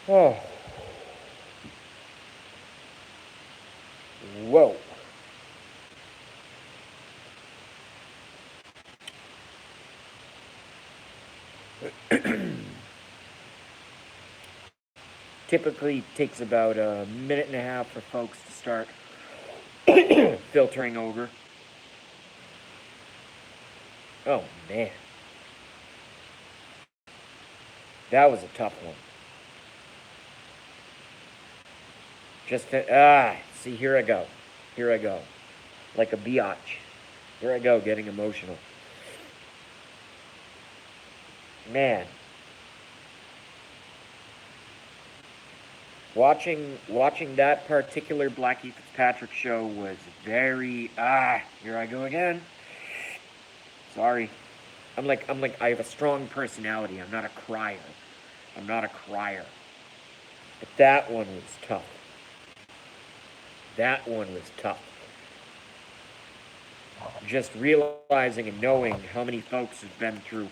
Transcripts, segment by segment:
Oh, whoa. Typically takes about a minute and a half for folks to start filtering over. Oh man, that was a tough one. See, here I go. Here I go. Like a biatch. Here I go, getting emotional. Man, watching that particular Blackie Fitzpatrick show was very here I go again. Sorry. I'm like I have a strong personality. I'm not a crier. I'm not a crier. But that one was tough. That one was tough. Just realizing and knowing how many folks have been through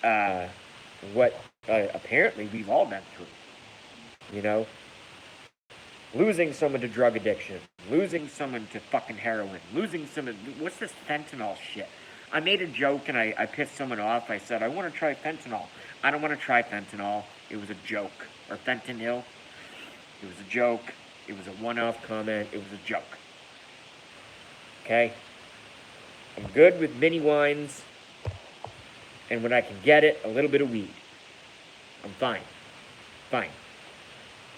uh, what apparently we've all been through. You know, losing someone to drug addiction, losing someone to fucking heroin, losing someone. What's this fentanyl shit? I made a joke and I pissed someone off. I said, I want to try fentanyl. I don't want to try fentanyl. It was a joke. Or fentanyl. It was a joke. It was a one off comment. It was a joke. Okay? I'm good with mini wines, and when I can get it, a little bit of weed. I'm fine. Fine.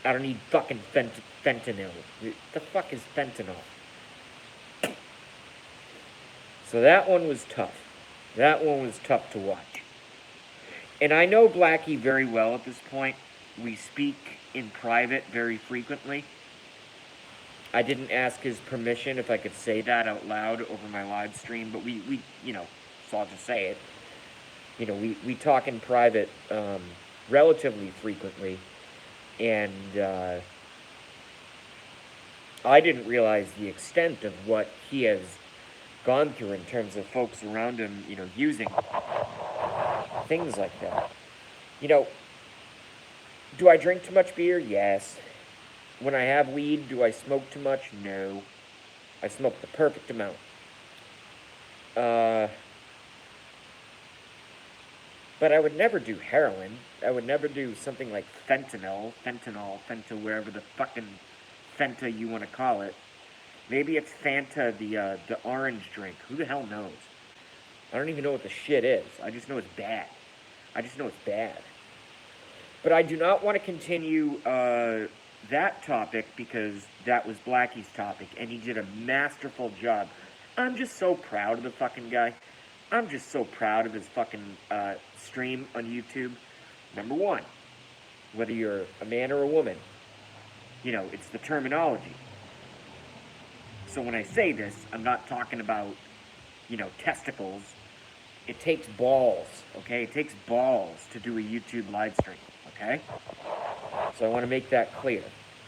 I don't need fucking fentanyl. The fuck is fentanyl? So that one was tough. That one was tough to watch. And I know Blackie very well at this point. We speak in private very frequently. I didn't ask his permission if I could say that out loud over my live stream, but we so I'll just say it. We talk in private relatively frequently, and I didn't realize the extent of what he has gone through in terms of folks around him, using things like that. You know, do I drink too much beer? Yes. When I have weed, do I smoke too much? No. I smoke the perfect amount. Uh, but I would never do heroin. I would never do something like fentanyl, wherever the fucking Fenta you want to call it. Maybe it's Fanta, the orange drink. Who the hell knows? I don't even know what the shit is. I just know it's bad. I just know it's bad. But I do not want to continue that topic because that was Blackie's topic, and he did a masterful job. I'm just so proud of the fucking guy. I'm just so proud of his fucking stream on YouTube. Number one, whether you're a man or a woman, it's the terminology. So when I say this, I'm not talking about, testicles. It takes balls, okay? It takes balls to do a YouTube live stream, okay? So I want to make that clear.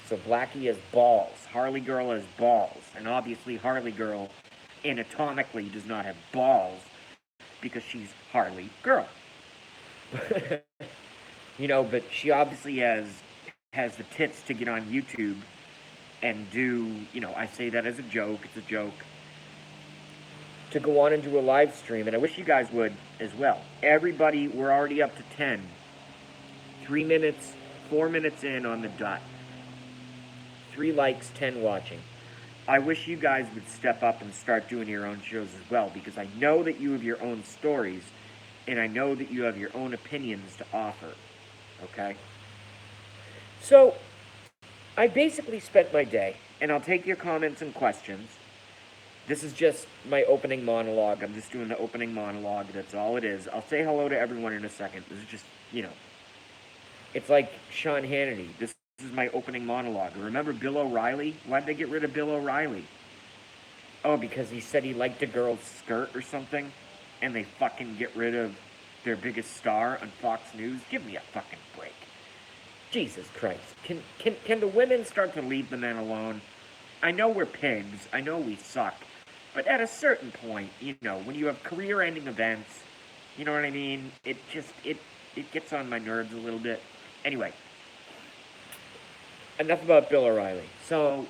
So Blackie has balls. Harley Girl has balls. And obviously Harley Girl anatomically does not have balls because she's Harley Girl. But she obviously has the tits to get on YouTube and do, I say that as a joke, it's a joke, to go on and do a live stream, and I wish you guys would as well. Everybody, we're already up to 10. 3 minutes, 4 minutes in on the dot. 3 likes, 10 watching. I wish you guys would step up and start doing your own shows as well, because I know that you have your own stories, and I know that you have your own opinions to offer. Okay? So, I basically spent my day, and I'll take your comments and questions. This is just my opening monologue. I'm just doing the opening monologue. That's all it is. I'll say hello to everyone in a second. This is just, it's like Sean Hannity. This is my opening monologue. Remember Bill O'Reilly? Why'd they get rid of Bill O'Reilly? Oh, because he said he liked a girl's skirt or something, and they fucking get rid of their biggest star on Fox News? Give me a fucking break. Jesus Christ. Can the women start to leave the men alone? I know we're pigs. I know we suck. But at a certain point, when you have career-ending events, you know what I mean? It gets on my nerves a little bit. Anyway, enough about Bill O'Reilly. So,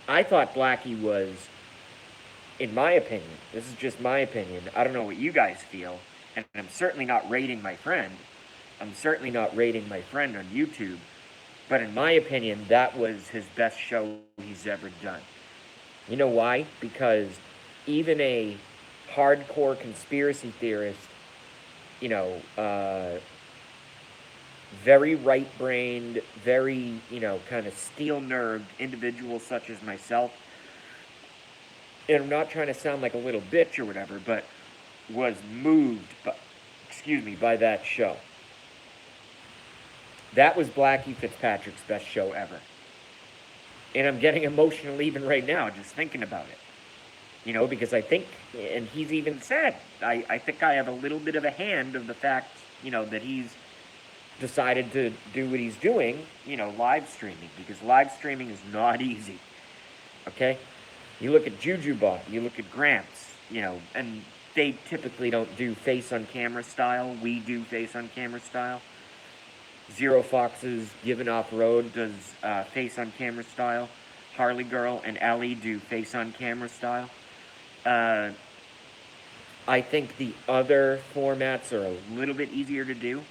I thought Blackie was, in my opinion, this is just my opinion, I don't know what you guys feel, and I'm certainly not rating my friend. I'm certainly not rating my friend on YouTube, but in my opinion, that was his best show he's ever done. You know why? Because even a hardcore conspiracy theorist, you know, very right-brained, very, kind of steel-nerved individual such as myself, and I'm not trying to sound like a little bitch or whatever, but was moved by that show. That was Blackie Fitzpatrick's best show ever. And I'm getting emotional even right now just thinking about it. Because I think, and he's even said, I think I have a little bit of a hand of the fact, that he's decided to do what he's doing, live streaming, because live streaming is not easy. Okay? You look at Jujubot, you look at Gramps, and they typically don't do face on camera style. We do face on camera style. Zero Foxes, Given Off Road does face on camera style. Harley Girl and Ellie do face on camera style. I think the other formats are a little bit easier to do.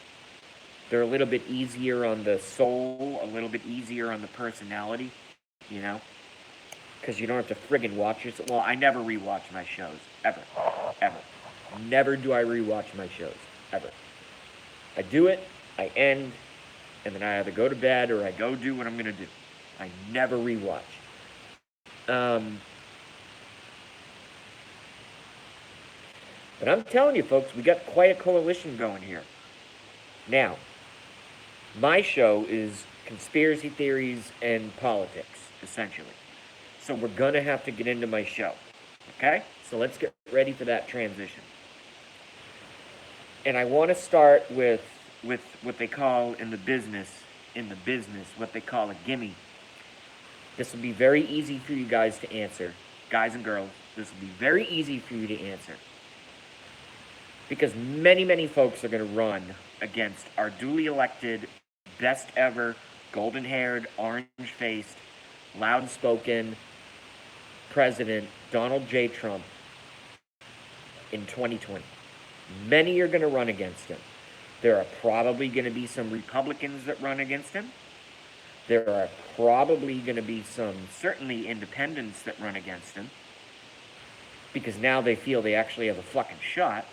They're a little bit easier on the soul, a little bit easier on the personality, because you don't have to friggin' watch it. Well, I never rewatch my shows, ever. Never do I rewatch my shows, ever. I do it, I end, and then I either go to bed or I go do what I'm gonna do. I never rewatch. But I'm telling you, folks, we got quite a coalition going here. Now, my show is conspiracy theories and politics, essentially. So we're going to have to get into my show. Okay? So let's get ready for that transition. And I want to start with what they call in the business, what they call a gimme. This will be very easy for you guys to answer. Guys and girls, this will be very easy for you to answer. Because many, many folks are going to run against our duly elected, best ever, golden-haired, orange-faced, loud-spoken president, Donald J. Trump, in 2020. Many are going to run against him. There are probably going to be some Republicans that run against him. There are probably going to be some, certainly, independents that run against him. Because now they feel they actually have a fucking shot.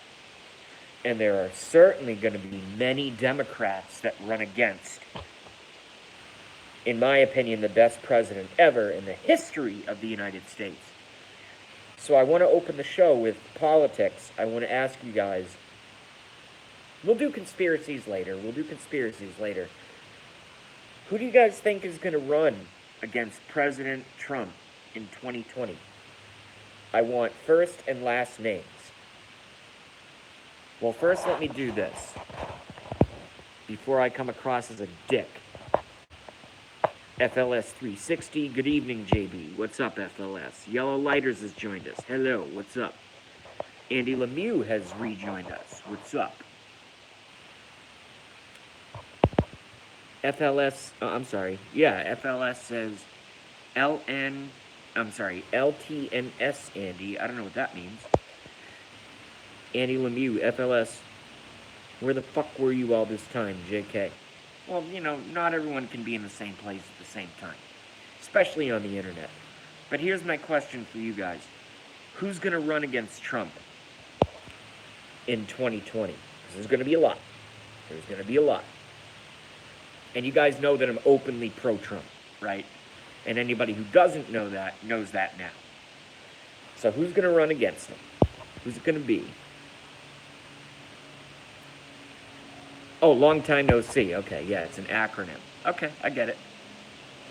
And there are certainly going to be many Democrats that run against, in my opinion, the best president ever in the history of the United States. So I want to open the show with politics. I want to ask you guys, we'll do conspiracies later. Who do you guys think is going to run against President Trump in 2020? I want first and last names. Well, first let me do this before I come across as a dick. FLS 360, good evening, JB. What's up, FLS? Yellow Lighters has joined us. Hello, what's up? Andy Lemieux has rejoined us. What's up? FLS says LTNS, Andy. I don't know what that means. Andy Lemieux, FLS, where the fuck were you all this time, JK? Well, not everyone can be in the same place at the same time, especially on the internet. But here's my question for you guys. Who's going to run against Trump in 2020? Because there's going to be a lot. And you guys know that I'm openly pro-Trump, right? And anybody who doesn't know that knows that now. So who's going to run against him? Who's it going to be? Oh, long time no see. Okay, yeah, it's an acronym. Okay, I get it.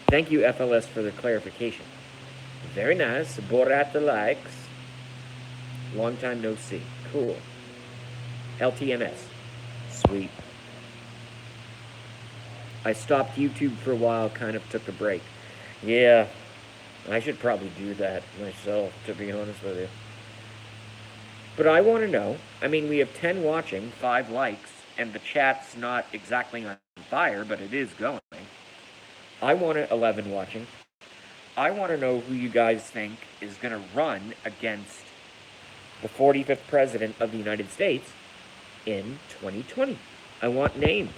Thank you, FLS, for the clarification. Very nice. Borat the likes. Long time no see. Cool. LTMS. Sweet. I stopped YouTube for a while, kind of took a break. Yeah, I should probably do that myself, to be honest with you. But I want to know, we have 10 watching, 5 likes, and the chat's not exactly on fire, but it is going. I want to, 11 watching, I want to know who you guys think is going to run against the 45th President of the United States in 2020. I want names.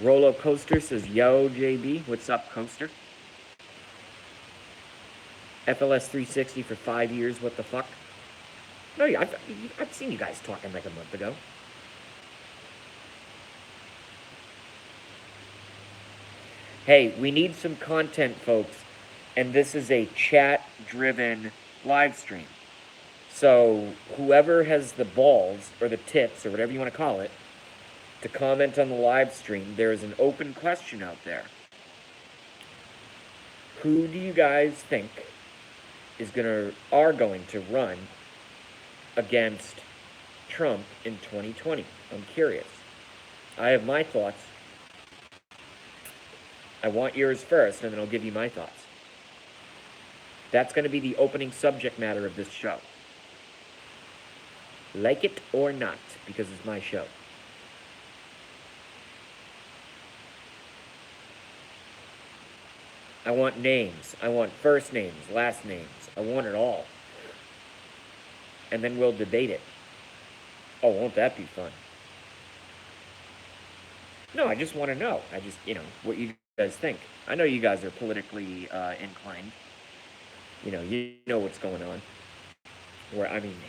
Rolo Coaster says, yo, JB. What's up, Coaster? FLS 360 for 5 years. What the fuck? No, I've seen you guys talking like a month ago. Hey, we need some content, folks. And this is a chat-driven live stream. So whoever has the balls, or the tits, or whatever you want to call it, to comment on the live stream, there is an open question out there. Who do you guys think are going to run against Trump in 2020? I'm curious. I have my thoughts. I want yours first, and then I'll give you my thoughts. That's going to be the opening subject matter of this show. Like it or not, because it's my show. I want names. I want first names, last names. I want it all. And then we'll debate it. Oh, won't that be fun? No, I just want to know. What you guys think. I know you guys are politically inclined. You know what's going on.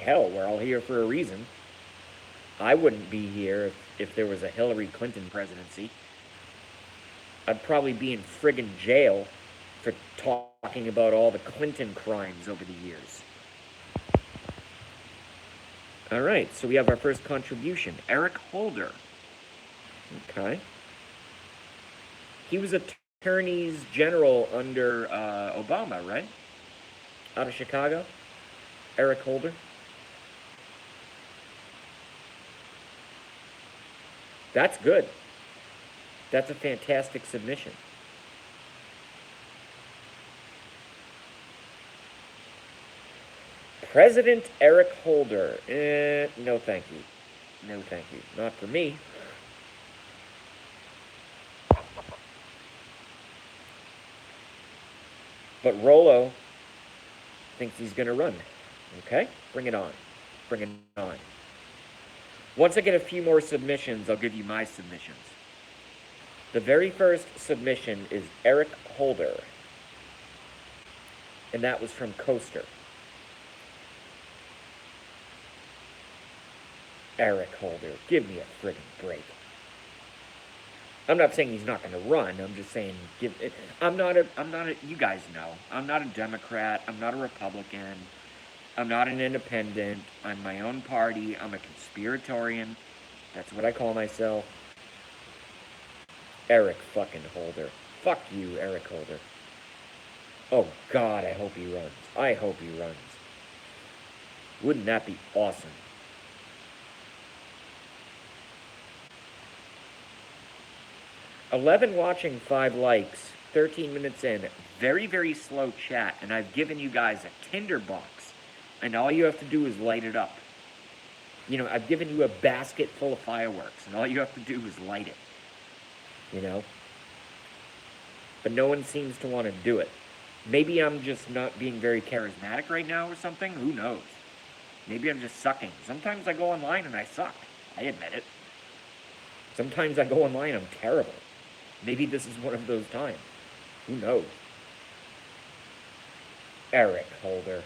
Hell, we're all here for a reason. I wouldn't be here if there was a Hillary Clinton presidency. I'd probably be in friggin' jail for talking about all the Clinton crimes over the years. All right, so we have our first contribution. Eric Holder. Okay. He was attorney general under Obama, right? Out of Chicago. Eric Holder. That's good. That's a fantastic submission. President Eric Holder. No thank you. No thank you. Not for me. But Rolo thinks he's going to run. Okay? Bring it on. Bring it on. Once I get a few more submissions, I'll give you my submissions. The very first submission is Eric Holder. And that was from Coaster. Eric Holder, give me a friggin' break. I'm not saying he's not going to run. I'm just saying, you guys know, I'm not a Democrat. I'm not a Republican. I'm not an independent. I'm my own party. I'm a conspiratorian. That's what I call myself. Eric fucking Holder. Fuck you, Eric Holder. Oh, God, I hope he runs. I hope he runs. Wouldn't that be awesome? $11 watching, 5 likes, 13 minutes in. Very, very slow chat, and I've given you guys a tinderbox, and all you have to do is light it up. I've given you a basket full of fireworks, and all you have to do is light it. But no one seems to want to do it. Maybe I'm just not being very charismatic right now or something. Who knows? Maybe I'm just sucking. Sometimes I go online and I suck. I admit it. Sometimes I go online, I'm terrible. Maybe this is one of those times. Who knows? Eric Holder.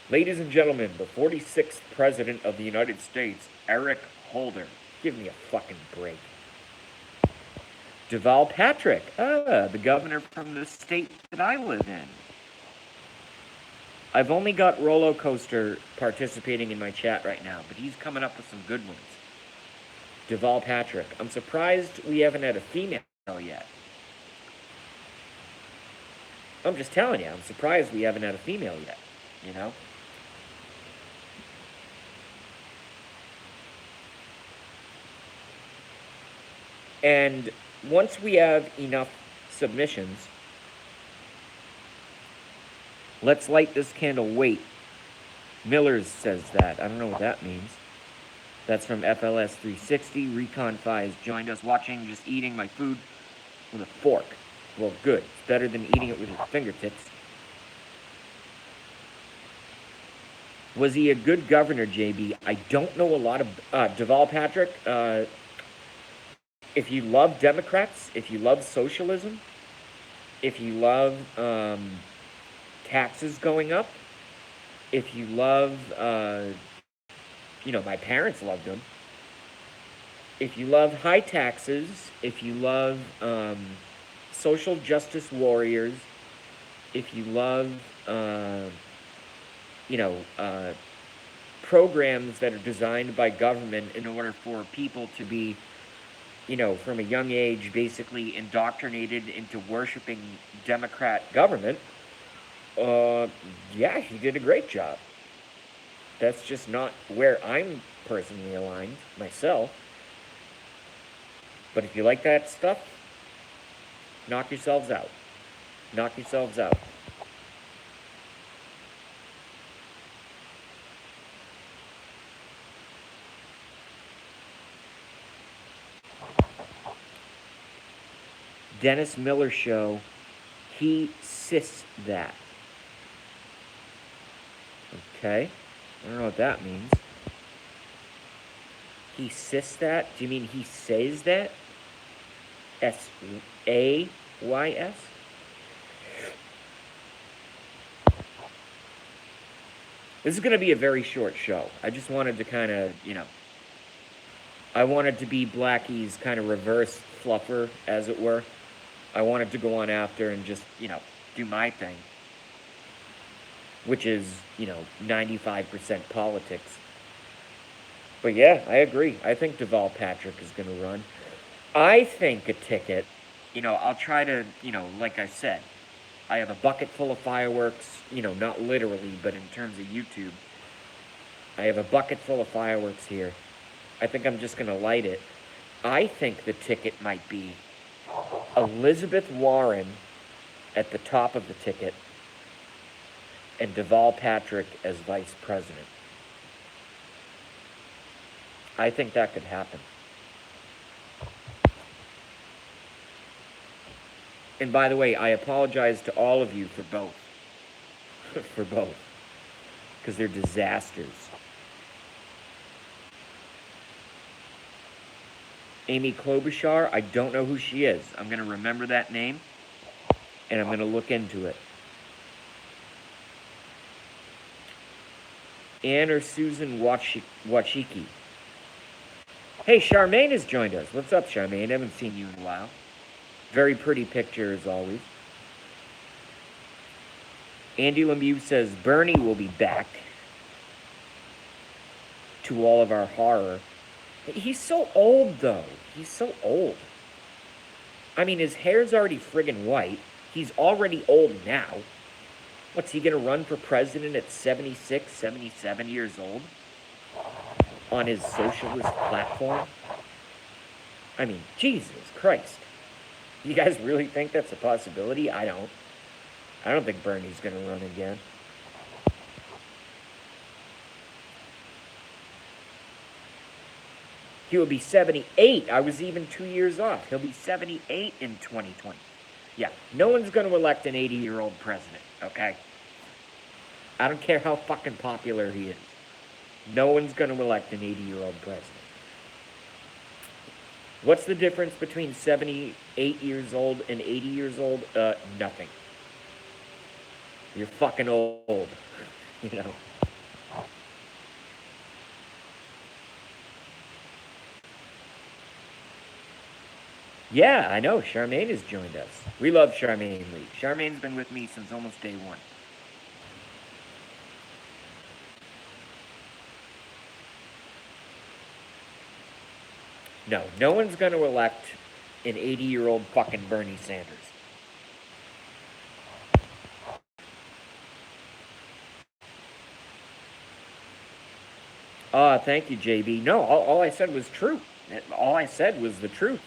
Ladies and gentlemen, the 46th President of the United States, Eric Holder. Give me a fucking break. Deval Patrick. The governor from the state that I live in. I've only got Rolo Coaster participating in my chat right now, but he's coming up with some good ones. Deval Patrick. I'm surprised we haven't had a female yet. I'm just telling you, I'm surprised we haven't had a female yet, And once we have enough submissions, let's light this candle. Wait. Millers says that. I don't know what that means. That's from FLS 360. Recon Fi joined us, watching, just eating my food with a fork. Well, good. It's better than eating it with your fingertips. Was he a good governor, JB? I don't know a lot of Deval Patrick. If you love Democrats, if you love socialism, if you love taxes going up, if you love, my parents loved him. If you love high taxes, if you love social justice warriors, if you love, programs that are designed by government in order for people to be, from a young age, basically indoctrinated into worshiping Democrat government, yeah, he did a great job. That's just not where I'm personally aligned myself. But if you like that stuff, knock yourselves out. Knock yourselves out. Dennis Miller Show, he sis that. Okay. I don't know what that means. He sis that? Do you mean he says that? S-A-Y-S? This is going to be a very short show. I just wanted to kind of, I wanted to be Blackie's kind of reverse fluffer, as it were. I wanted to go on after and just, do my thing. Which is, 95% politics. But yeah, I agree. I think Deval Patrick is going to run. I think a ticket, I'll try to, like I said, I have a bucket full of fireworks, not literally, but in terms of YouTube. I have a bucket full of fireworks here. I think I'm just going to light it. I think the ticket might be Elizabeth Warren at the top of the ticket and Deval Patrick as vice president. I think that could happen. And by the way, I apologize to all of you for both. For both. Because they're disasters. Amy Klobuchar, I don't know who she is. I'm going to remember that name, and I'm going to look into it. Ann or Susan Wachiki. Hey, Charmaine has joined us. What's up, Charmaine? I haven't seen you in a while. Very pretty picture, as always. Andy Lemieux says Bernie will be back to all of our horror. He's so old, though. He's so old. I mean, his hair's already friggin' white. He's already old now. What's he gonna run for president at 76, 77 years old? On his socialist platform? I mean, Jesus Christ. You guys really think that's a possibility? I don't. I don't think Bernie's gonna run again. He will be 78. I was even 2 years off. He'll be 78 in 2020. Yeah, no one's going to elect an 80-year-old president, okay? I don't care how fucking popular he is. No one's going to elect an 80-year-old president. What's the difference between 78 years old and 80 years old? Nothing. You're fucking old, Yeah, I know. Charmaine has joined us. We love Charmaine Lee. Charmaine's been with me since almost day one. No one's going to elect an 80-year-old fucking Bernie Sanders. Thank you, JB. No, all I said was true. All I said was the truth.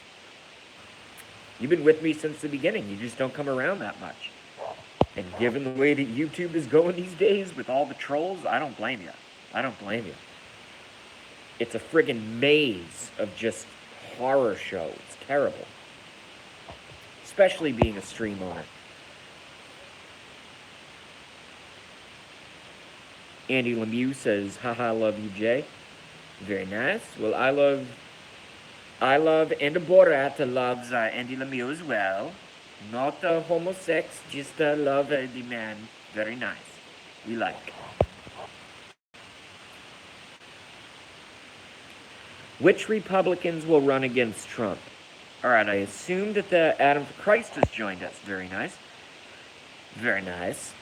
You've been with me since the beginning. You just don't come around that much. And given the way that YouTube is going these days with all the trolls, I don't blame you. I don't blame you. It's a friggin' maze of just horror show. It's terrible. Especially being a stream owner. Andy Lemieux says, haha, love you, Jay. Very nice. Well, I love, and Borat loves Andy Lemieux as well. Not homosex, just love the man. Very nice. We like. Which Republicans will run against Trump? All right, I assume that the Adam Christ has joined us. Very nice. Very nice.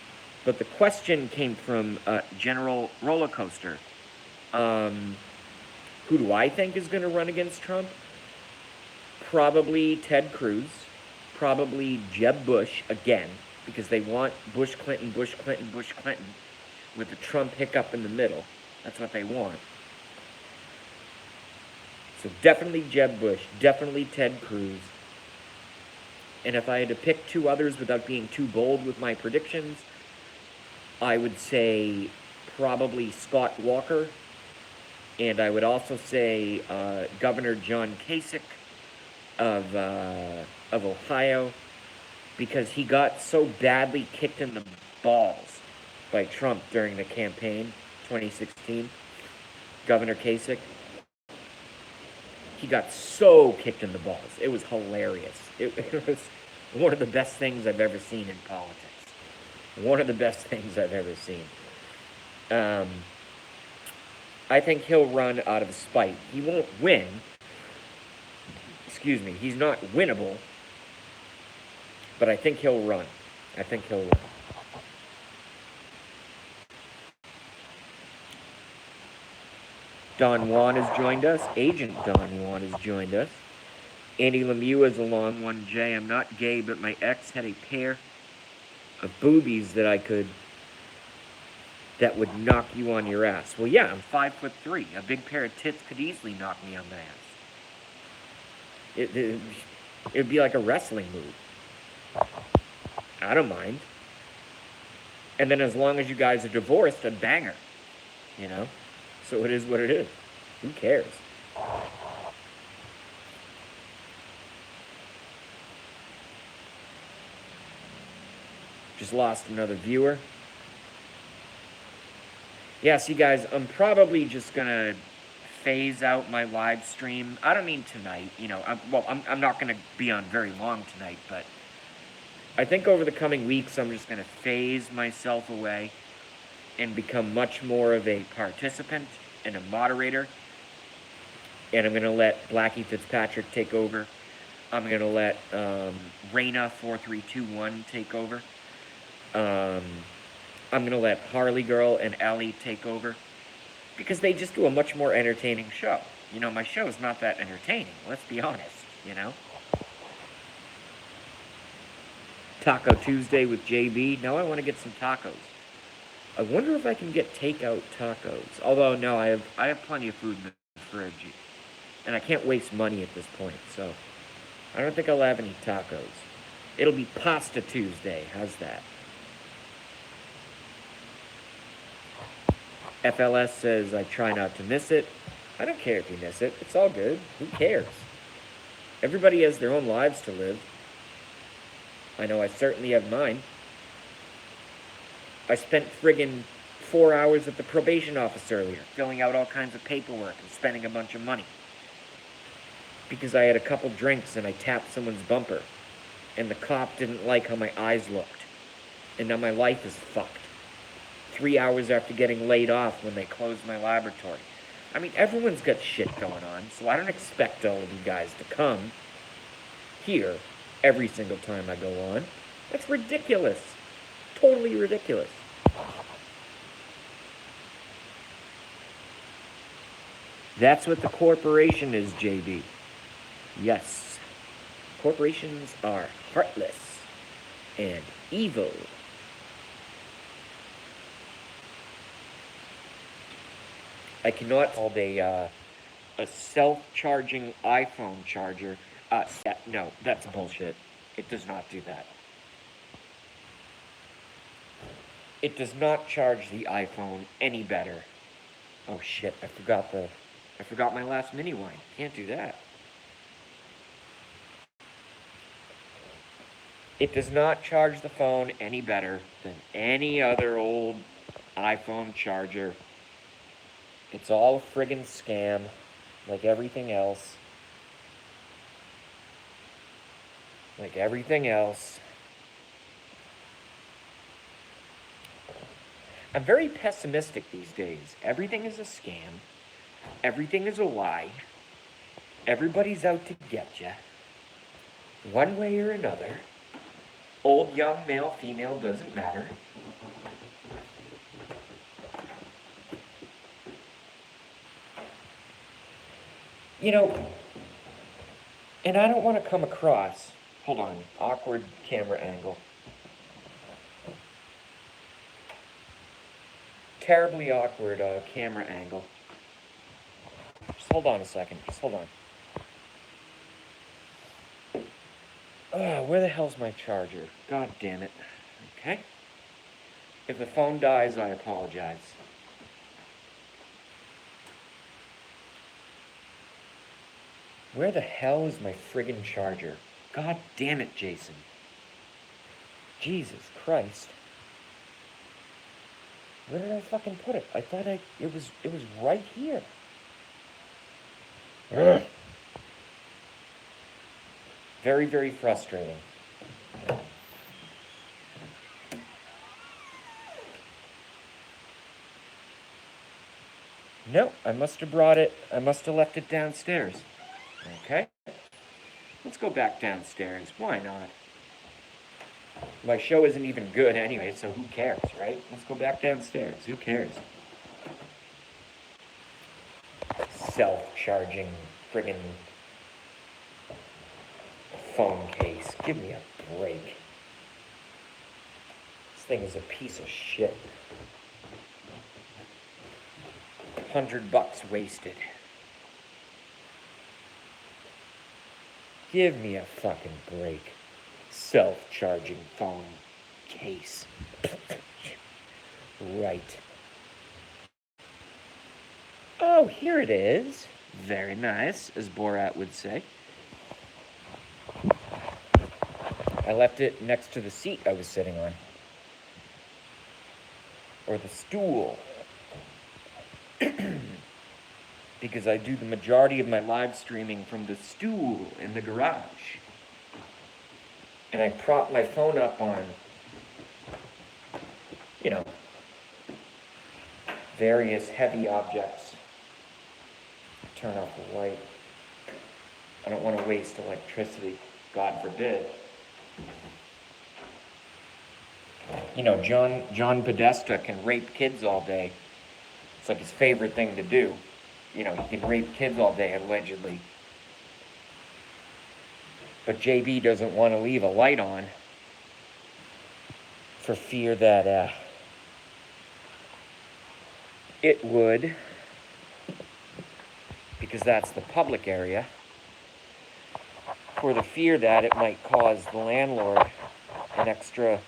But the question came from General Rollercoaster. Who do I think is going to run against Trump? Probably Ted Cruz. Probably Jeb Bush again, because they want Bush Clinton, Bush Clinton, Bush Clinton, with the Trump hiccup in the middle. That's what they want. So definitely Jeb Bush, definitely Ted Cruz. And if I had to pick two others without being too bold with my predictions, I would say probably Scott Walker. And I would also say Governor John Kasich of Ohio, because he got so badly kicked in the balls by Trump during the campaign, 2016. Governor Kasich. He got so kicked in the balls. It was hilarious. It was one of the best things I've ever seen in politics. One of the best things I've ever seen. I think he'll run out of spite. He won't win. Excuse me. He's not winnable. But I think he'll run. I think he'll run. Don Juan has joined us. Agent Don Juan has joined us. Andy Lemieux is a long one. Jay, I'm not gay, but my ex had a pair of boobies that would knock you on your ass. Well, yeah, I'm 5'3". A big pair of tits could easily knock me on the ass. It'd be like a wrestling move. I don't mind. And then as long as you guys are divorced, a banger. You know? So it is what it is. Who cares? Just lost another viewer. Yeah, see guys, I'm probably just gonna phase out my live stream. I don't mean tonight, you know, I'm not gonna be on very long tonight, but I think over the coming weeks I'm just gonna phase myself away and become much more of a participant and a moderator. And I'm gonna let Blackie Fitzpatrick take over. I'm gonna let Raina4321 take over. I'm gonna let Harley Girl and Ellie take over, because they just do a much more entertaining show. You know, my show is not that entertaining, let's be honest, you know? Taco Tuesday with JB. Now I want to get some tacos. I wonder if I can get takeout tacos. Although, no, I have plenty of food in the fridge. And I can't waste money at this point, so I don't think I'll have any tacos. It'll be Pasta Tuesday. How's that? FLS says, I try not to miss it. I don't care if you miss it. It's all good. Who cares? Everybody has their own lives to live. I know I certainly have mine. I spent friggin' 4 hours at the probation office earlier, filling out all kinds of paperwork and spending a bunch of money. Because I had a couple drinks and I tapped someone's bumper. And the cop didn't like how my eyes looked. And now my life is fucked. 3 hours after getting laid off when they closed my laboratory. I mean, everyone's got shit going on, so I don't expect all of you guys to come here every single time I go on. That's ridiculous. Totally ridiculous. That's what the corporation is, JB. Yes. Corporations are heartless and evil. I cannot hold a self-charging iPhone charger. No, that's bullshit. It does not do that. It does not charge the iPhone any better. Oh shit, I forgot I forgot my last mini wine. Can't do that. It does not charge the phone any better than any other old iPhone charger. It's all a friggin' scam, like everything else. Like everything else. I'm very pessimistic these days. Everything is a scam. Everything is a lie. Everybody's out to get you. One way or another. Old, young, male, female, doesn't matter. You know, and I don't want to come across, hold on, awkward camera angle. Terribly awkward camera angle. Just hold on a second, just hold on. Where the hell's my charger? God damn it. Okay. If the phone dies, I apologize. Where the hell is my friggin' charger? God damn it, Jason. Jesus Christ. Where did I fucking put it? I thought it was right here. Ugh. Very, very frustrating. No, I must have left it downstairs. Okay. Let's go back downstairs. Why not? My show isn't even good anyway, so who cares, right? Let's go back downstairs. Who cares? Self-charging friggin' phone case. Give me a break. This thing is a piece of shit. $100 wasted. Give me a fucking break. Self-charging phone case. Right. Oh, here it is. Very nice, as Borat would say. I left it next to the seat I was sitting on. Or the stool. Because I do the majority of my live streaming from the stool in the garage. And I prop my phone up on, various heavy objects. Turn off the light. I don't want to waste electricity, God forbid. John Podesta can rape kids all day. It's like his favorite thing to do. He can rape kids all day, allegedly. But JB doesn't want to leave a light on for fear that it would, because that's the public area, for the fear that it might cause the landlord an extra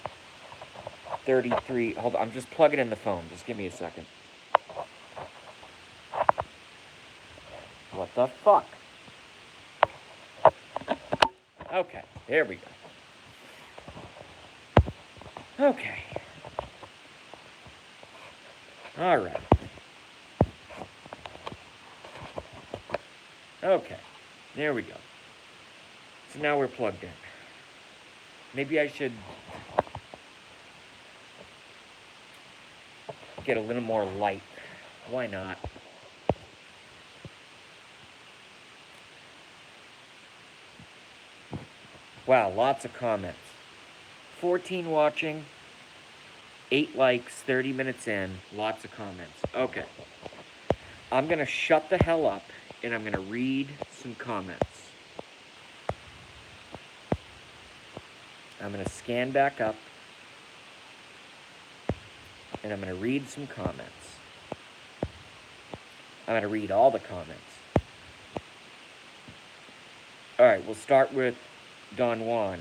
33, hold on, I'm just plugging in the phone, just give me a second. What the fuck? Okay, there we go. Okay. All right. Okay, there we go. So now we're plugged in. Maybe I should get a little more light. Why not? Wow, lots of comments. 14 watching, 8 likes, 30 minutes in, lots of comments. Okay. I'm going to shut the hell up, and I'm going to read some comments. I'm going to scan back up, and I'm going to read some comments. I'm going to read all the comments. All right, we'll start with Don Juan.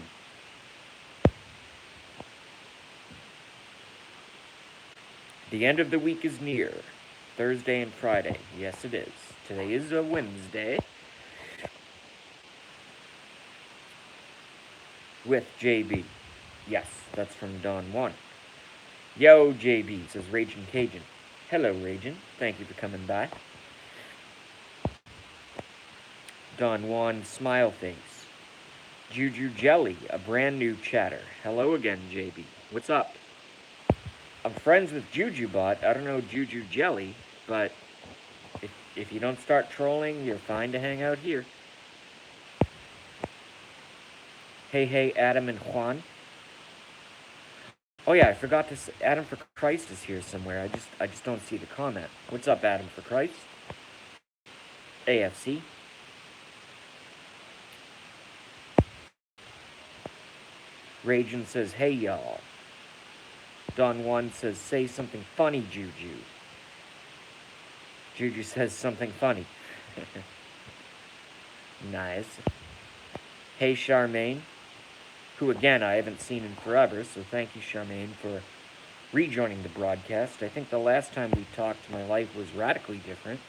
The end of the week is near. Thursday and Friday. Yes, it is. Today is a Wednesday. With JB. Yes, that's from Don Juan. Yo, JB, says Raging Cajun. Hello, Raging. Thank you for coming by. Don Juan Smile Face. Juju Jelly, a brand new chatter. Hello again, JB. What's up? I'm friends with JujuBot. I don't know Juju Jelly, but if you don't start trolling, you're fine to hang out here. Hey, Adam and Juan. Oh yeah, I forgot to say, Adam for Christ is here somewhere. I just don't see the comment. What's up, Adam for Christ? AFC. Ragin says, hey y'all. Don Juan says, say something funny, Juju. Juju says something funny. Nice. Hey Charmaine, who again I haven't seen in forever, so thank you Charmaine for rejoining the broadcast. I think the last time we talked my life was radically different.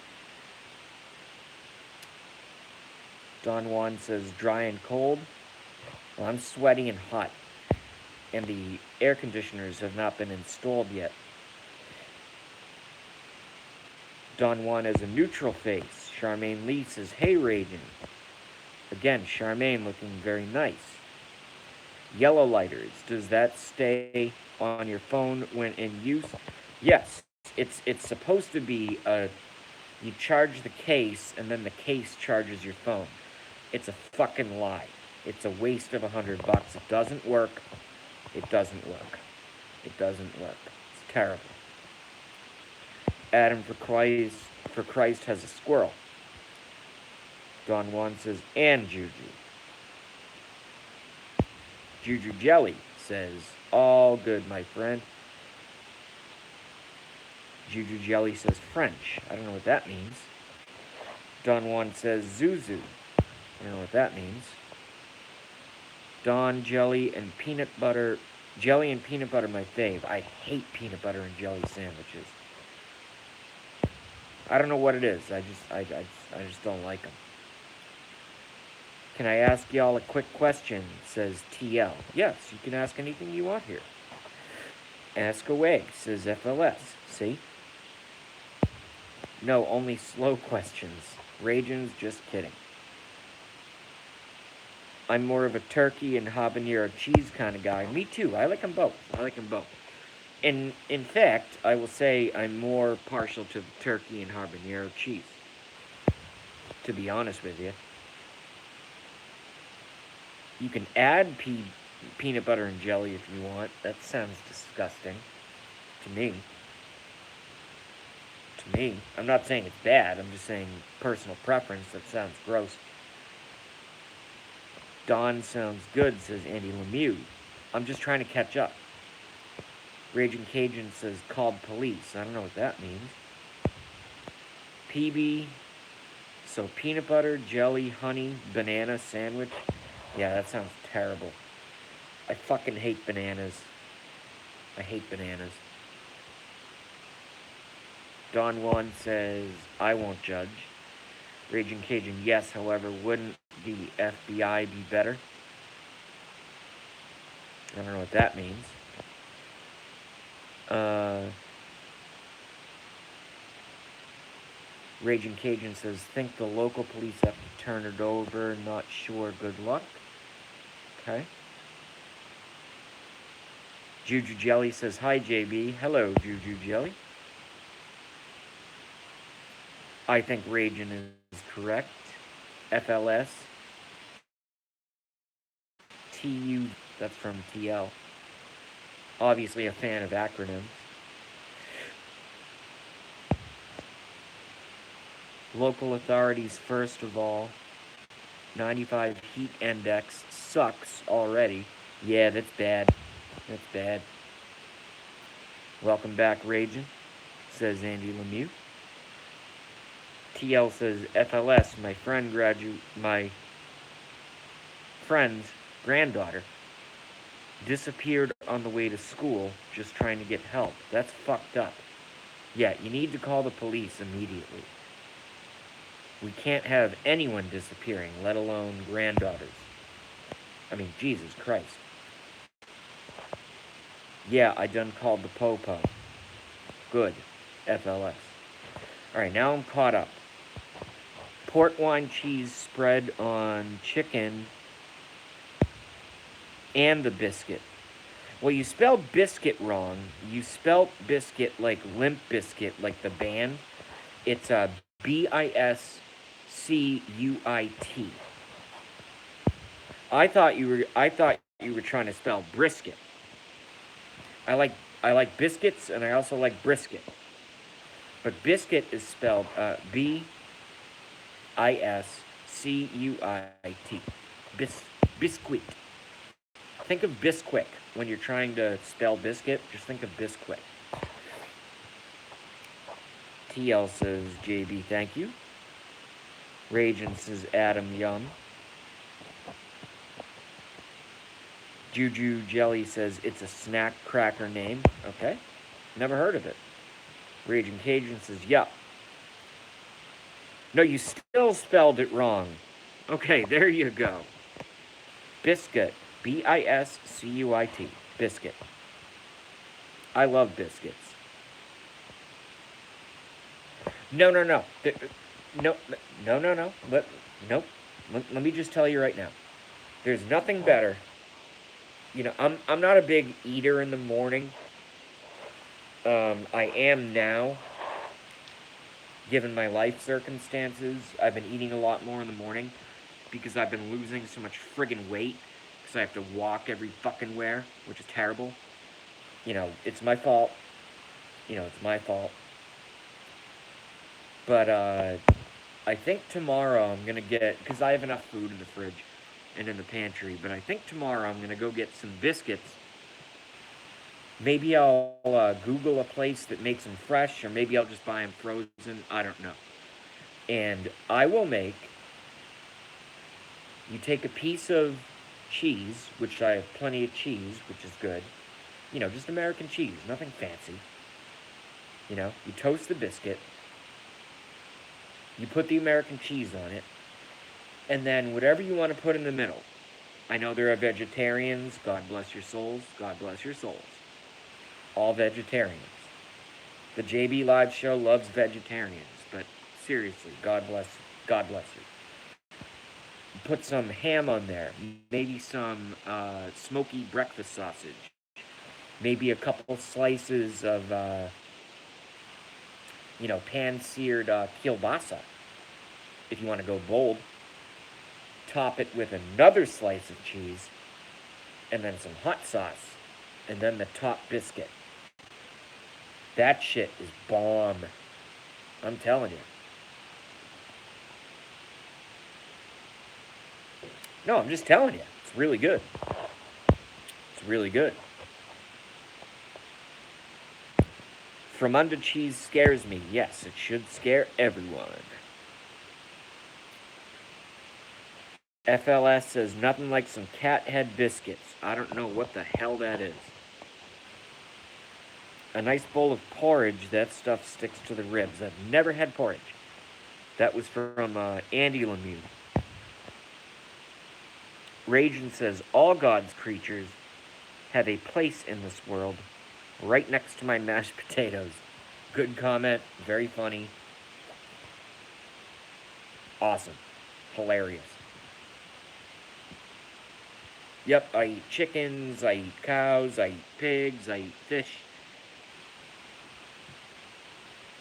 Don Juan says dry and cold. Well, I'm sweaty and hot, and the air conditioners have not been installed yet. Don Juan has a neutral face. Charmaine Lee says, hey Ragin. Again, Charmaine looking very nice. Yellow lighters, does that stay on your phone when in use? Yes, it's supposed to be you charge the case and then the case charges your phone. It's a fucking lie. It's a waste of $100. It doesn't work. It doesn't work. It doesn't work. It's terrible. Adam for Christ has a squirrel. Don Juan says, and Juju. Juju Jelly says, all good, my friend. Juju Jelly says French. I don't know what that means. Don Juan says Zuzu. I don't know what that means. Don Jelly and peanut butter. Jelly and peanut butter, my fave. I hate peanut butter and jelly sandwiches. I don't know what it is. I just don't like them. Can I ask y'all a quick question? Says TL. Yes, you can ask anything you want here. Ask away, says FLS. See? No, only slow questions. Ragin's just kidding. I'm more of a turkey and habanero cheese kind of guy. Me too. I like them both. In fact, I will say I'm more partial to the turkey and habanero cheese. To be honest with you. You can add peanut butter and jelly if you want. That sounds disgusting. To me. I'm not saying it's bad. I'm just saying personal preference. That sounds gross. Don sounds good, says Andy Lemieux. I'm just trying to catch up. Raging Cajun says called police. I don't know what that means. PB. So peanut butter, jelly, honey, banana sandwich. Yeah, that sounds terrible. I fucking hate bananas. I hate bananas. Don Juan says, I won't judge. Raging Cajun, yes, however, wouldn't the FBI be better? I don't know what that means. Raging Cajun says, think the local police have to turn it over, not sure, good luck. Okay. Juju Jelly says, hi JB. Hello, Juju Jelly. I think Ragin is correct. FLS. TU, that's from TL. Obviously a fan of acronyms. Local authorities, first of all. 95 heat index sucks already. Yeah, that's bad. That's bad. Welcome back, Ragin, says Andy Lemieux. TL says FLS, my friend's granddaughter disappeared on the way to school just trying to get help. That's fucked up. Yeah, you need to call the police immediately. We can't have anyone disappearing, let alone granddaughters. I mean, Jesus Christ. Yeah, I done called the Popo. Good. FLS. Alright, now I'm caught up. Port wine cheese spread on chicken and the biscuit. Well, you spelled biscuit wrong. You spelled biscuit like Limp Biscuit, like the band. It's a Biscuit. I thought you were trying to spell brisket. I like I like biscuits and I also like brisket. But biscuit is spelled Biscuit. Biscuit. Think of Bisquick when you're trying to spell biscuit. Just think of Bisquick. TL says JB, thank you. Ragin says Adam Yum. Juju Jelly says it's a snack cracker name. Okay. Never heard of it. Raging Cajun says, yup. No, you still spelled it wrong. Okay, there you go. Biscuit. Biscuit. Biscuit. I love biscuits. No. No. Let me just tell you right now. There's nothing better. You know, I'm not a big eater in the morning. I am now, given my life circumstances. I've been eating a lot more in the morning because I've been losing so much friggin' weight because I have to walk every fucking where, which is terrible. You know, it's my fault. It's my fault. But I think tomorrow I'm gonna get, because I have enough food in the fridge and in the pantry, but I think tomorrow I'm gonna go get some biscuits. Maybe I'll Google a place that makes them fresh, or maybe I'll just buy them frozen. I don't know. And I will make, you take a piece of cheese, which I have plenty of cheese, which is good. You know, just American cheese, nothing fancy. You know, you toast the biscuit, you put the American cheese on it, and then whatever you want to put in the middle. I know there are vegetarians, God bless your souls, God bless your souls. All vegetarians. The JB Live Show loves vegetarians, but seriously, God bless you. Put some ham on there, maybe some smoky breakfast sausage, maybe a couple slices of, pan-seared kielbasa, if you want to go bold. Top it with another slice of cheese, and then some hot sauce, and then the top biscuit. That shit is bomb. I'm telling you. No, I'm just telling you. It's really good. It's really good. Fromunda cheese scares me. Yes, it should scare everyone. FLS says nothing like some cat head biscuits. I don't know what the hell that is. A nice bowl of porridge, that stuff sticks to the ribs. I've never had porridge. That was from Andy Lemieux. Ragin says all God's creatures have a place in this world, right next to my mashed potatoes. Good comment, very funny. Awesome. Hilarious. Yep, I eat chickens, I eat cows, I eat pigs, I eat fish.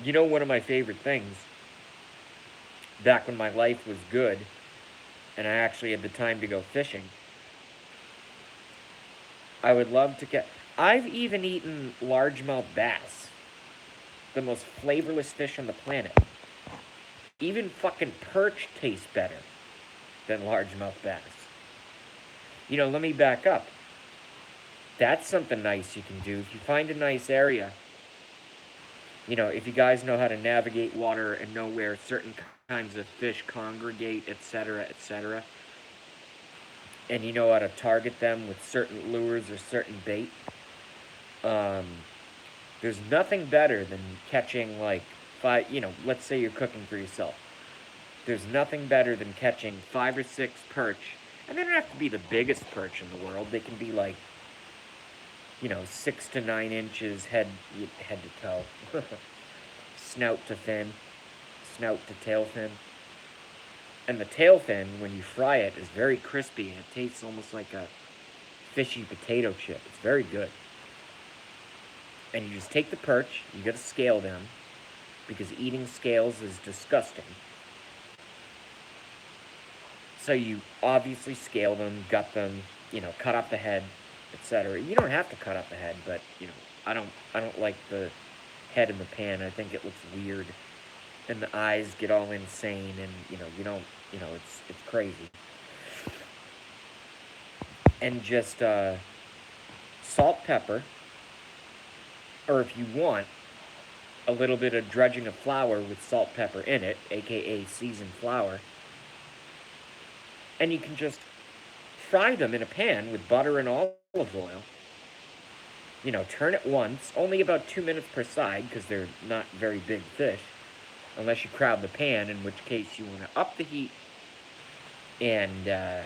You know, one of my favorite things, back when my life was good, and I actually had the time to go fishing, I would love to get... I've even eaten largemouth bass, the most flavorless fish on the planet. Even fucking perch tastes better than largemouth bass. You know, let me back up. That's something nice you can do. If you find a nice area, you know, if you guys know how to navigate water and know where certain kinds of fish congregate, etc., and you know how to target them with certain lures or certain bait, There's nothing better than catching, like, five, let's say you're cooking for yourself. There's nothing better than catching 5 or 6 perch. And they don't have to be the biggest perch in the world. They can be like, 6 to 9 inches head to toe. Snout to fin. Snout to tail fin. And the tail fin, when you fry it, is very crispy and it tastes almost like a fishy potato chip. It's very good. And you just take the perch, you gotta scale them, because eating scales is disgusting. So you obviously scale them, gut them, cut off the head, etc. You don't have to cut off the head, but I don't like the head in the pan. I think it looks weird, and the eyes get all insane, and you don't, it's crazy. And just salt, pepper, or if you want, a little bit of dredging of flour with salt, pepper in it, aka seasoned flour. And you can just fry them in a pan with butter and olive oil. Turn it once, only about 2 minutes per side, because they're not very big fish, unless you crowd the pan, in which case you want to up the heat and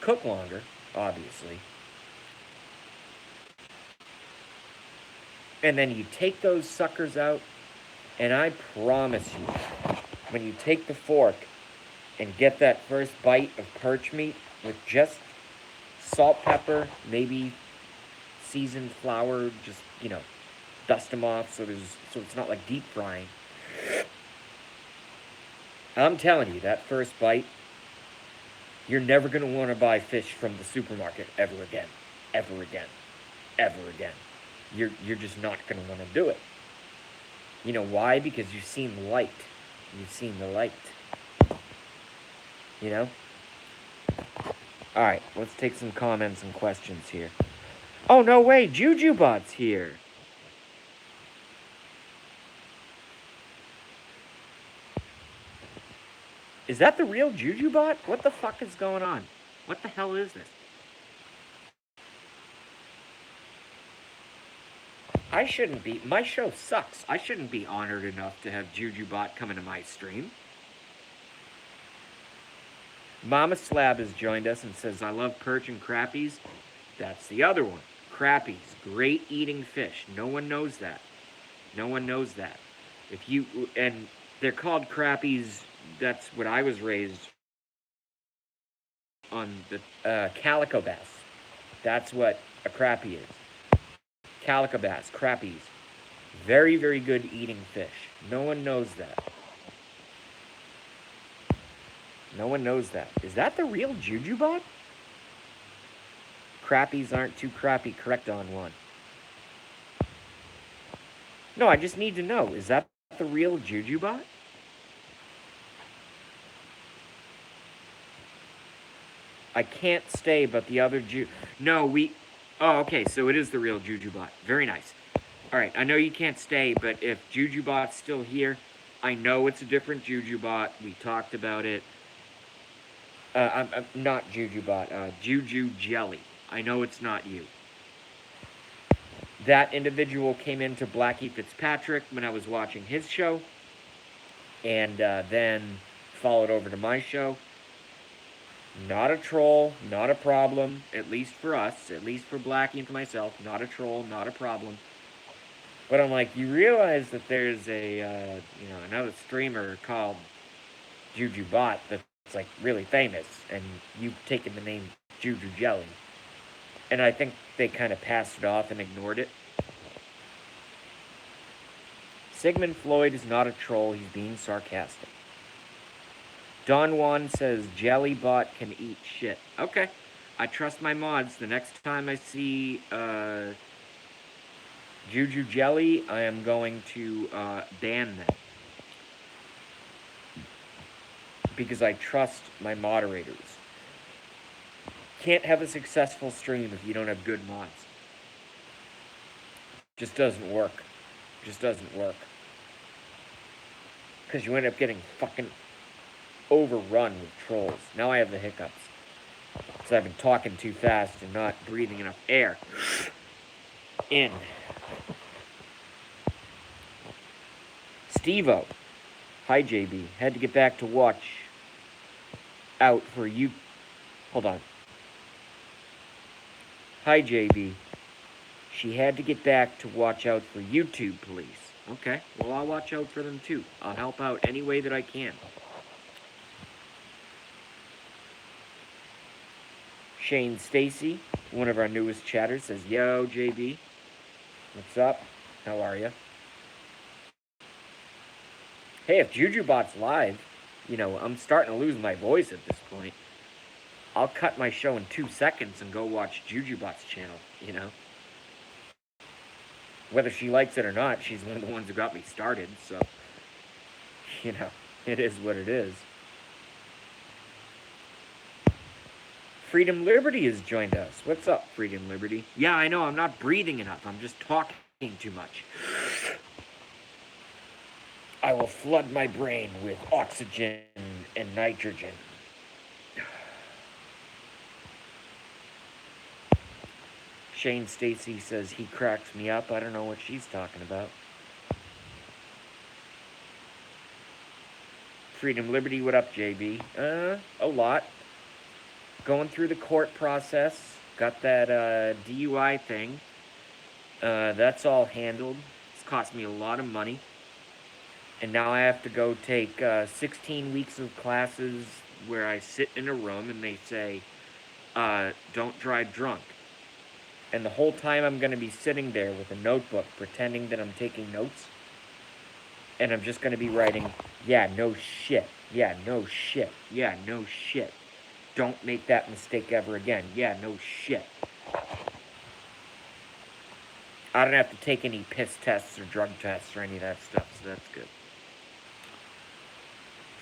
cook longer, obviously. And then you take those suckers out, and I promise you, when you take the fork and get that first bite of perch meat with just salt, pepper, maybe seasoned flour, just, dust them off so it's not like deep frying. I'm telling you, that first bite, you're never going to want to buy fish from the supermarket ever again. Ever again. Ever again. You're just not going to want to do it. You know why? Because you've seen the light. You've seen the light. Alright, let's take some comments and questions here. Oh, no way, JujuBot's here. Is that the real JujuBot? What the fuck is going on? What the hell is this? I shouldn't be. My show sucks. I shouldn't be honored enough to have JujuBot come into my stream. Mama Slab has joined us and says, I love perch and crappies. That's the other one. Crappies. Great eating fish. No one knows that. No one knows that. And they're called crappies. That's what I was raised on, the calico bass. That's what a crappie is. Calico bass, crappies. Very, very good eating fish. No one knows that. No one knows that. Is that the real JujuBot? Crappies aren't too crappy, correct on one. No, I just need to know. Is that the real JujuBot? I can't stay, but the other No, Oh, okay, so it is the real JujuBot. Very nice. Alright, I know you can't stay, but if JujuBot's still here, I know it's a different JujuBot. We talked about it. I'm not JujuBot. Juju Jelly. I know it's not you. That individual came into Blackie Fitzpatrick when I was watching his show, and then followed over to my show. Not a troll, not a problem, at least for us, at least for Blackie and for myself. Not a troll, not a problem. But I'm like, you realize that there's a, another streamer called JujuBot that's like really famous, and you've taken the name Juju Jelly. And I think they kind of passed it off and ignored it. Sigmund Floyd is not a troll, he's being sarcastic. Don Juan says, JellyBot can eat shit. Okay. I trust my mods. The next time I see Juju Jelly, I am going to ban them. Because I trust my moderators. Can't have a successful stream if you don't have good mods. Just doesn't work. Just doesn't work. Because you end up getting fucking overrun with trolls. Now I have the hiccups. Because I've been talking too fast and not breathing enough air in. Steve-O. Hi, JB. Had to get back to watch out for you. Hold on. Hi, JB. She had to get back to watch out for YouTube police. Okay, well, I'll watch out for them too. I'll help out any way that I can. Shane Stacy, one of our newest chatters, says, Yo, JB. What's up? How are you? Hey, if JujuBot's live, you know, I'm starting to lose my voice at this point. I'll cut my show in 2 seconds and go watch JujuBot's channel, you know? Whether she likes it or not, she's one of the ones who got me started, so, you know, it is what it is. Freedom Liberty has joined us. What's up, Freedom Liberty? Yeah, I know, I'm not breathing enough. I'm just talking too much. I will flood my brain with oxygen and nitrogen. Shane Stacy says he cracks me up. I don't know what she's talking about. Freedom Liberty, what up, JB? A lot. Going through the court process. Got that DUI thing. That's all handled. It's cost me a lot of money. And now I have to go take 16 weeks of classes where I sit in a room and they say, don't drive drunk. And the whole time I'm going to be sitting there with a notebook pretending that I'm taking notes. And I'm just going to be writing, yeah, no shit. Yeah, no shit. Yeah, no shit. Don't make that mistake ever again. Yeah, no shit. I don't have to take any piss tests or drug tests or any of that stuff, so that's good.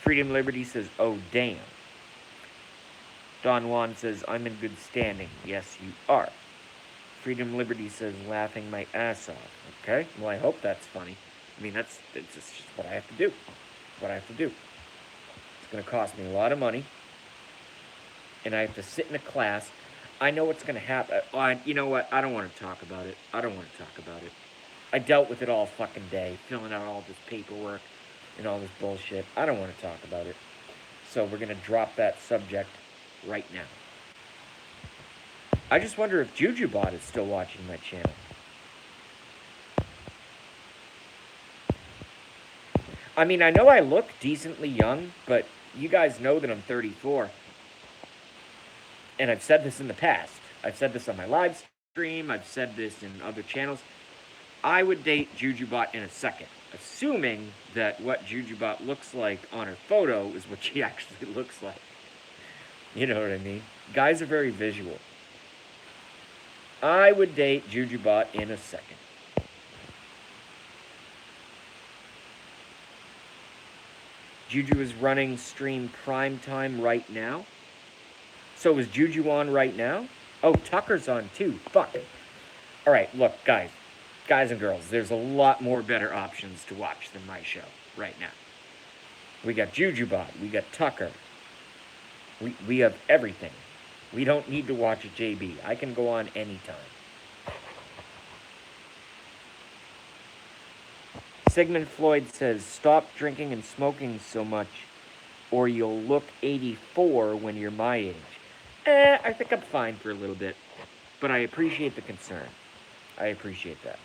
Freedom Liberty says, oh, damn. Don Juan says, I'm in good standing. Yes, you are. Freedom Liberty says, laughing my ass off. Okay, well, I hope that's funny. I mean, it's just what I have to do. It's what I have to do. It's going to cost me a lot of money. And I have to sit in a class. I know what's going to happen. You know what? I don't want to talk about it. I don't want to talk about it. I dealt with it all fucking day, filling out all this paperwork and all this bullshit. I don't want to talk about it. So we're going to drop that subject right now. I just wonder if JujuBot is still watching my channel. I mean, I know I look decently young, but you guys know that I'm 34. And I've said this in the past. I've said this on my live stream. I've said this in other channels. I would date JujuBot in a second, assuming that what JujuBot looks like on her photo is what she actually looks like. You know what I mean? Guys are very visual. I would date JujuBot in a second. Juju is running stream prime time right now. So is Juju on right now? Oh, Tucker's on too. Fuck. All right, look, guys and girls, there's a lot more better options to watch than my show right now. We got JujuBot. We got Tucker. We have everything. We don't need to watch a JB. I can go on anytime. Sigmund Floyd says, stop drinking and smoking so much or you'll look 84 when you're my age. I think I'm fine for a little bit, but I appreciate the concern. I appreciate that.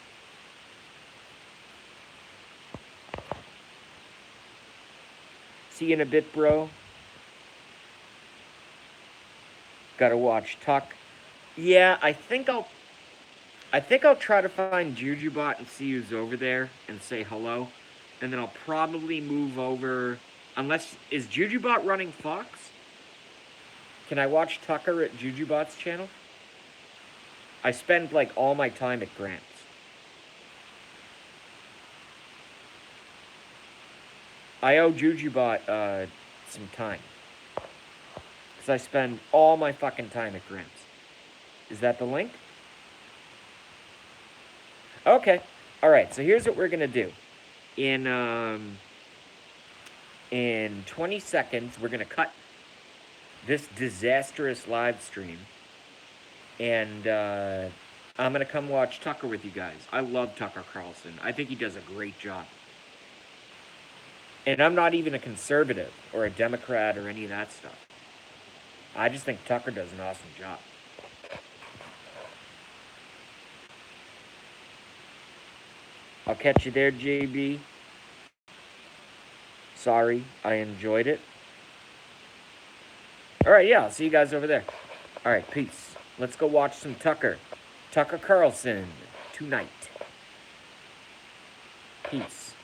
See you in a bit, bro. Gotta watch Tuck. Yeah, I think I'll try to find JujuBot and see who's over there and say hello. And then I'll probably move over. Unless, is JujuBot running Fox? Can I watch Tucker at JujuBot's channel? I spend like all my time at Grant's. I owe JujuBot some time. Because I spend all my fucking time at Grant's. Is that the link? Okay. Alright, so here's what we're going to do. In 20 seconds, we're going to cut this disastrous live stream. And I'm going to come watch Tucker with you guys. I love Tucker Carlson. I think he does a great job. And I'm not even a conservative or a Democrat or any of that stuff. I just think Tucker does an awesome job. I'll catch you there, JB. Sorry, I enjoyed it. All right, yeah, I'll see you guys over there. All right, peace. Let's go watch some Tucker. Tucker Carlson tonight. Peace.